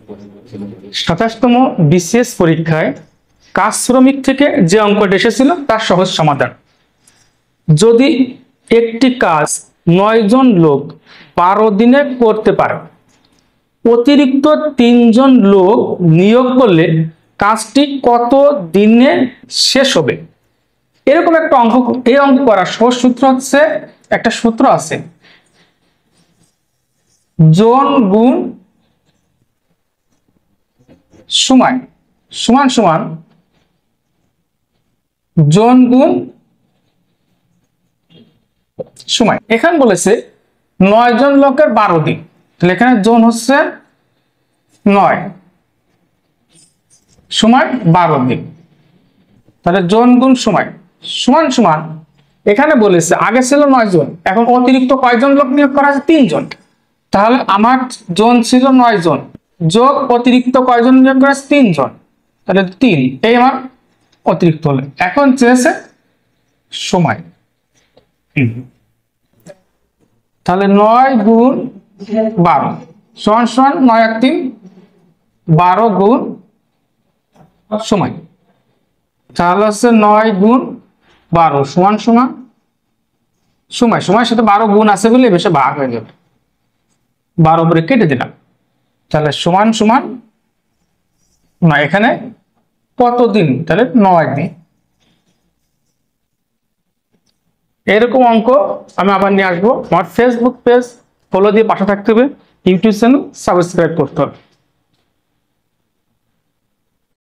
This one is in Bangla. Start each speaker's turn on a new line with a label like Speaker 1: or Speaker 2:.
Speaker 1: 27তম বিসিএস পরীক্ষায় কাজ শ্রমিক থেকে যে অঙ্কটা এসেছিল তার সহজ সমাধান। যদি একটি কাজ 9 জন লোক 12 দিনে করতে পারে, অতিরিক্ত 3 জন লোক নিয়োগ করলে কাজটি কত দিনে শেষ হবে? এরকম একটা অঙ্ক। এই অঙ্ক করার সহজ সূত্র হচ্ছে, একটা সূত্র আছে, জন গুণ সময় সমান সমান জন গুণ সময়। এখানে বলেছে 9 জন লোকের 12 দিন, তাহলে এখানে জন হচ্ছে 9, সময় 12 দিন, তাহলে জন গুণ সময় সমান সমান, এখানে বলেছে আগে ছিল 9 জন, এখন অতিরিক্ত কয়জন লোক নিয়োগ করা আছে? 3 জন। তাহলে আমার জন ছিল 9 জন, যোগ অতিরিক্ত কয়জন নিয়োগ করা আছে? 3 জন, তাহলে 3, এই আমার অতিরিক্ত হলে। এখন চেয়েছে সময়, তাহলে 9 গুণ 12 সমান সমান 9 আর 3 12 গুণ সময়, তাহলে হচ্ছে 9 গুণ 12 সমান সমান সময়। সময়ের সাথে 12 গুণ আছে বলে বেশি ভাগ হয়ে যাবে, 12 উপরে কেটে দিলাম, তাহলে সমান সমান না, এখানে কত দিন? তাহলে 9 দিন। এরকম অঙ্ক আমি আবার নিয়ে আসবো। আমার ফেসবুক পেজ ফলো দিয়ে পাশে থাকতে হবে, ইউটিউব চ্যানেল সাবস্ক্রাইব করতে হবে।